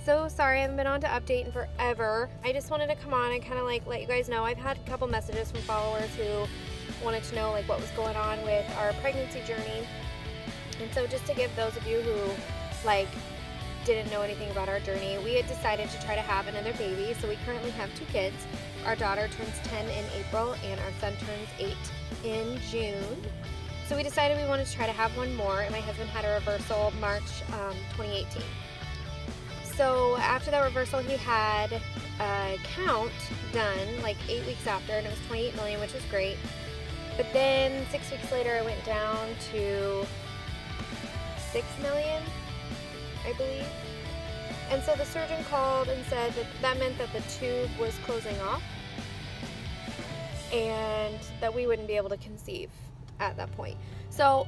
So sorry I haven't been on to update in forever. I just wanted to come on and kind of like let you guys know. I've had a couple messages from followers who wanted to know like what was going on with our pregnancy journey. And so just to give those of you who like didn't know anything about our journey, we had decided to try to have another baby. So we currently have 2 kids. Our daughter turns 10 in April and our son turns 8 in June. So we decided we wanted to try to have one more, and my husband had a reversal March 2018. So after that reversal, he had a count done like 8 weeks after, and it was 28 million, which was great. But then 6 weeks later, it went down to 6 million, I believe. And so the surgeon called and said that that meant that the tube was closing off and that we wouldn't be able to conceive at that point. So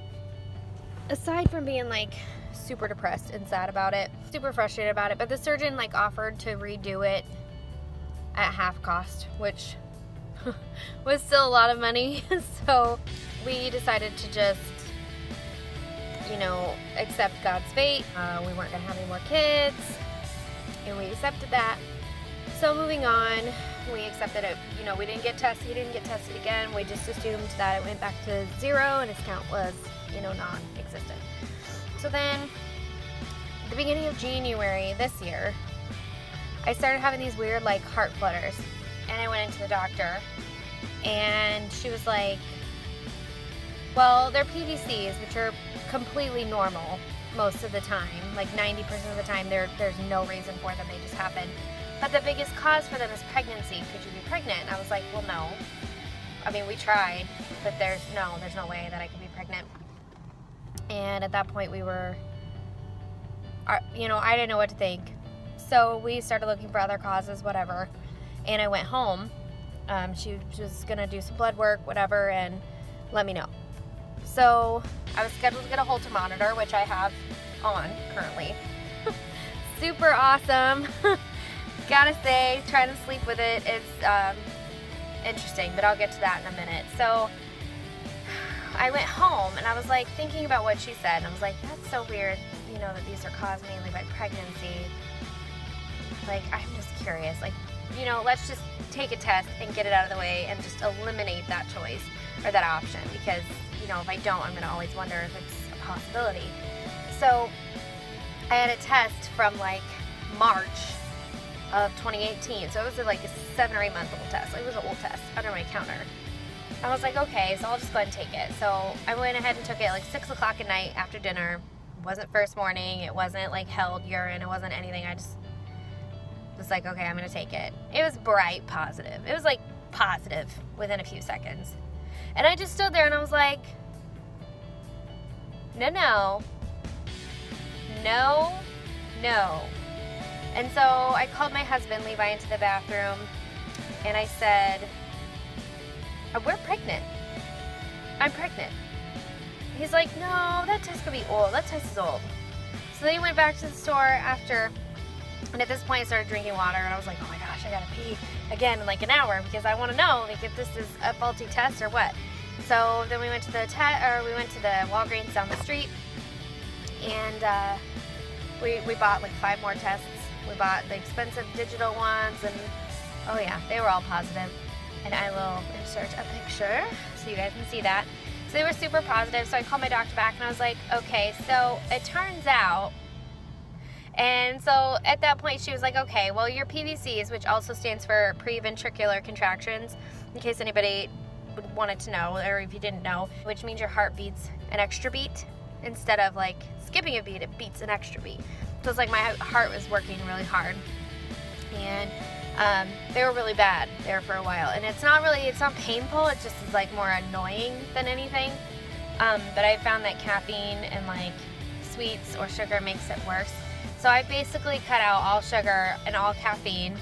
aside from being like super depressed and sad about it, super frustrated about it, but the surgeon like offered to redo it at half cost, which was still a lot of money. So we decided to just, you know, accept God's fate. We weren't gonna have any more kids, and we accepted that. So moving on, we accepted it. You know, we didn't get tested. He didn't get tested again. We just assumed that it went back to 0 and his count was, you know, non-existent. So then, at the beginning of January this year, I started having these weird like heart flutters, and I went into the doctor, and she was like, well, they're PVCs, which are completely normal most of the time. Like 90% of the time, there's no reason for them. They just happen. But the biggest cause for them is pregnancy. Could you be pregnant? And I was like, well, no. I mean, we tried, but there's no way that I could be pregnant. And at that point, we were, you know, I didn't know what to think. So we started looking for other causes, whatever. And I went home. She was going to do some blood work, whatever, and let me know. So I was scheduled to get a Holter monitor, which I have on currently. Super awesome. Gotta say, trying to sleep with it is interesting, but I'll get to that in a minute. So I went home and I was like thinking about what she said, and I was like, that's so weird, you know, that these are caused mainly by pregnancy. Like, I'm just curious, like, you know, let's just take a test and get it out of the way and just eliminate that choice or that option, because, you know, if I don't, I'm gonna always wonder if it's a possibility. So I had a test from like March of 2018. So it was like a 7 or 8 month old test. It was an old test under my counter. I was like, okay, so I'll just go ahead and take it. So I went ahead and took it like 6 o'clock at night after dinner. It wasn't first morning. It wasn't like held urine. It wasn't anything. I just was like, okay, I'm going to take it. It was bright positive. It was like positive within a few seconds. And I just stood there and I was like, no. And so I called my husband, Levi, into the bathroom, and I said, we're pregnant. I'm pregnant. He's like, no, that test could be old. That test is old. So then he went back to the store after, and at this point I started drinking water, and I was like, oh my gosh, I gotta pee again in like an hour, because I want to know like if this is a faulty test or what. So then we went to the Walgreens down the street, and we bought like 5 more tests. We bought the expensive digital ones, and oh yeah, they were all positive. And I will insert a picture so you guys can see that. So they were super positive. So I called my doctor back and I was like, okay, so it turns out. And so at that point she was like, okay, well, your PVCs, which also stands for preventricular contractions, in case anybody wanted to know, or if you didn't know, which means your heart beats an extra beat. Instead of like skipping a beat, it beats an extra beat. So it's like my heart was working really hard, and they were really bad there for a while. And it's not painful. It just is like more annoying than anything. But I found that caffeine and like sweets or sugar makes it worse. So I basically cut out all sugar and all caffeine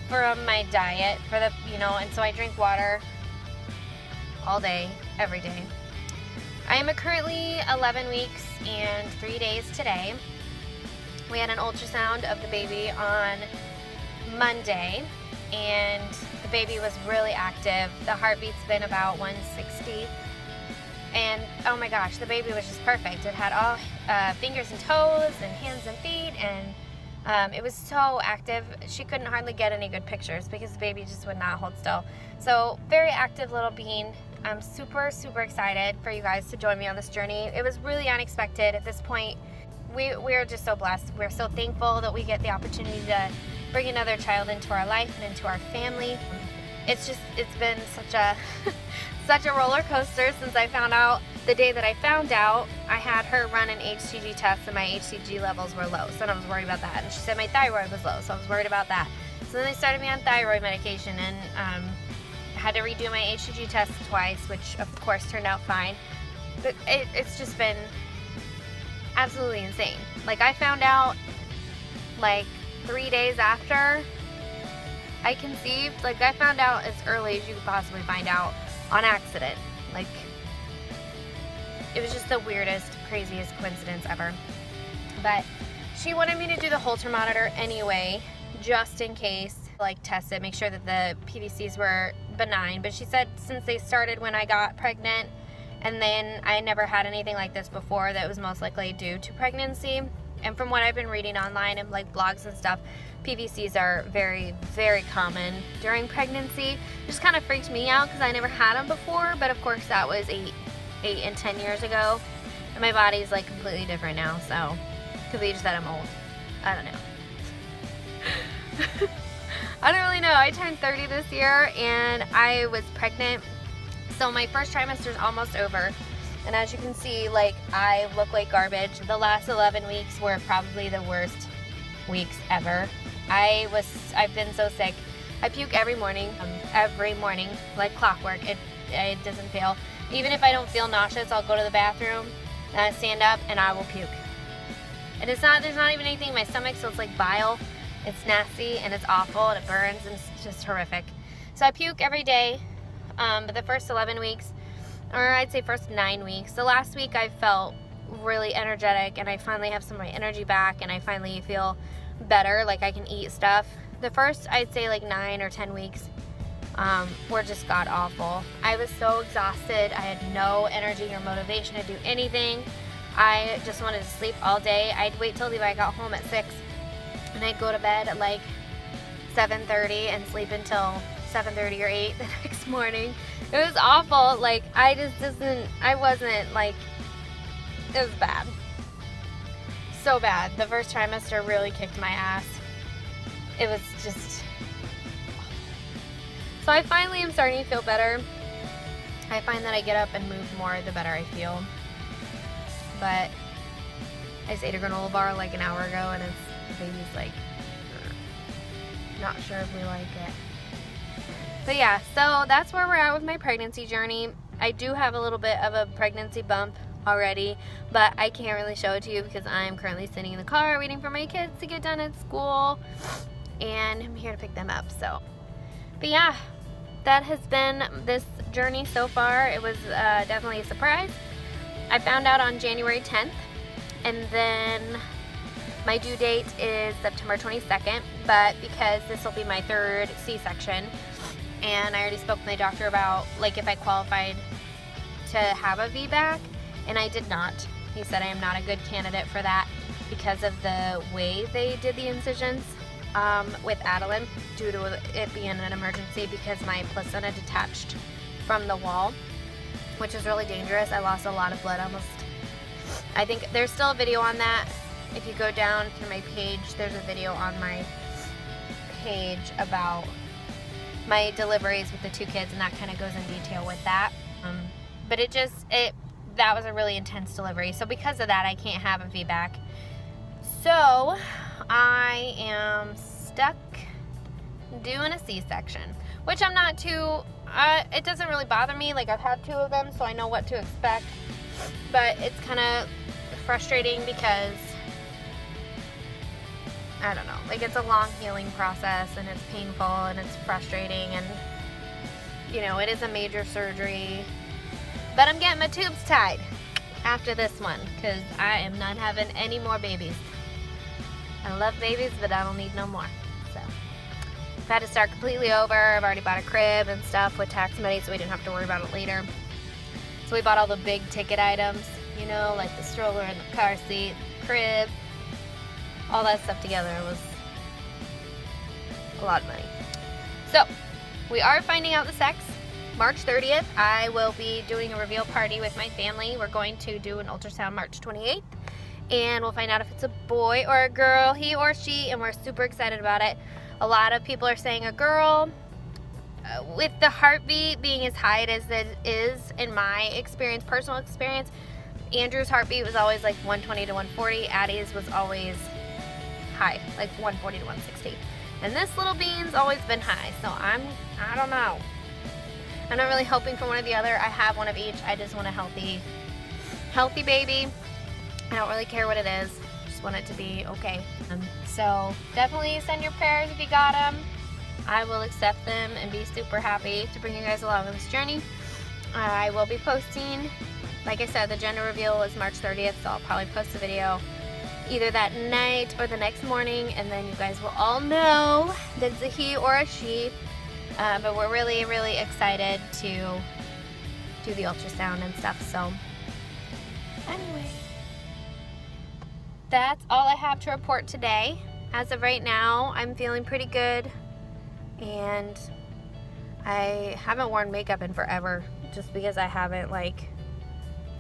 from my diet and so I drink water all day, every day. I am currently 11 weeks and 3 days today. We had an ultrasound of the baby on Monday, and the baby was really active. The heartbeat's been about 160, and oh my gosh, the baby was just perfect. It had all fingers and toes and hands and feet, and It was so active. She couldn't hardly get any good pictures because the baby just would not hold still. So very active little bean. I'm super, super excited for you guys to join me on this journey. It was really unexpected at this point. We're just so blessed. We're so thankful that we get the opportunity to bring another child into our life and into our family. It's been such a roller coaster since I found out. The day that I found out, I had her run an HCG test and my HCG levels were low, so I was worried about that. And she said my thyroid was low, so I was worried about that. So then they started me on thyroid medication, and I had to redo my HCG test twice, which of course turned out fine. But it's just been absolutely insane. Like, I found out like 3 days after I conceived. Like, I found out as early as you could possibly find out on accident. Like, it was just the weirdest, craziest coincidence ever. But she wanted me to do the Holter monitor anyway, just in case, like, test it, make sure that the PVCs were benign. But she said since they started when I got pregnant, and then I never had anything like this before, that was most likely due to pregnancy. And from what I've been reading online and like blogs and stuff, PVCs are very, very common during pregnancy. It just kind of freaked me out because I never had them before, but of course that was 8 and 10 years ago, and my body's like completely different now, so could be just that I'm old. I don't know. I don't really know. I turned 30 this year and I was pregnant, so my first trimester is almost over, and as you can see, like, I look like garbage. The last 11 weeks were probably the worst weeks ever. I've been so sick. I puke every morning, like clockwork. It doesn't fail. Even if I don't feel nauseous, I'll go to the bathroom and I stand up and I will puke. And there's not even anything in my stomach, so it's like bile. It's nasty and it's awful and it burns and it's just horrific. So I puke every day. But the first 11 weeks, or I'd say first 9 weeks, the last week I felt really energetic and I finally have some of my energy back and I finally feel better, like I can eat stuff. The first, I'd say, like 9 or 10 weeks were just god awful. I was so exhausted. I had no energy or motivation to do anything. I just wanted to sleep all day. I'd wait till I got home at 6 and I'd go to bed at like 7:30 and sleep until 7:30 or 8 the next morning. It was awful. Like, it was bad. So bad. The first trimester really kicked my ass. It was just... So I finally am starting to feel better. I find that I get up and move more, the better I feel. But I just ate a granola bar like an hour ago, and the baby's like, not sure if we like it. But yeah, so that's where we're at with my pregnancy journey. I do have a little bit of a pregnancy bump already, but I can't really show it to you because I'm currently sitting in the car waiting for my kids to get done at school, and I'm here to pick them up. So, but yeah, that has been this journey so far. It was definitely a surprise. I found out on January 10th, and then my due date is September 22nd, but because this will be my 3rd C-section, and I already spoke with my doctor about, like, if I qualified to have a VBAC, and I did not. He said I am not a good candidate for that because of the way they did the incisions with Adeline, due to it being an emergency because my placenta detached from the wall, which is really dangerous. I lost a lot of blood, almost. I think there's still a video on that. If you go down through my page, there's a video on my page about my deliveries with the 2 kids, and that kind of goes in detail with that. But that was a really intense delivery. So because of that, I can't have a VBAC. So I am stuck doing a C-section, which I'm not too, it doesn't really bother me. Like, I've had 2 of them, so I know what to expect. But it's kind of frustrating because, I don't know, like, it's a long healing process and it's painful and it's frustrating, and, you know, it is a major surgery. But I'm getting my tubes tied after this one because I am not having any more babies. I love babies, but I don't need no more. So I've had to start completely over. I've already bought a crib and stuff with tax money, so we didn't have to worry about it later. So we bought all the big ticket items, you know, like the stroller and the car seat, crib, all that stuff together was a lot of money. So we are finding out the sex March 30th. I will be doing a reveal party with my family. We're going to do an ultrasound March 28th, and we'll find out if it's a boy or a girl, he or she, and we're super excited about it. A lot of people are saying a girl. With the heartbeat being as high as it is, in my experience, personal experience, Andrew's heartbeat was always like 120 to 140. Addie's was always high, like 140 to 160. And this little bean's always been high, so I don't know. I'm not really hoping for one or the other. I have one of each. I just want a healthy baby. I don't really care what it is. Just want it to be okay. So definitely send your prayers if you got them. I will accept them and be super happy to bring you guys along on this journey. I will be posting, like I said, the gender reveal is March 30th, so I'll probably post a video either that night or the next morning, and then you guys will all know that it's a he or a she. But we're really, really excited to do the ultrasound and stuff. So anyway, that's all I have to report today. As of right now, I'm feeling pretty good, and I haven't worn makeup in forever just because I haven't like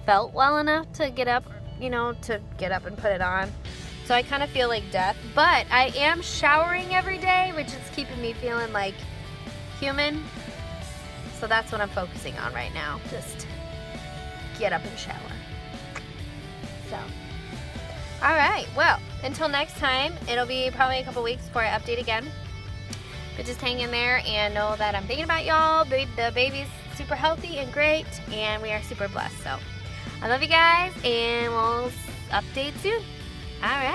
felt well enough to get up, to get up and put it on. So I kind of feel like death, but I am showering every day, which is keeping me feeling like human. So that's what I'm focusing on right now. Just get up and shower. So, all right. Well, until next time, it'll be probably a couple weeks before I update again. But just hang in there and know that I'm thinking about y'all. The baby's super healthy and great, and we are super blessed. So I love you guys, and we'll update soon. All right.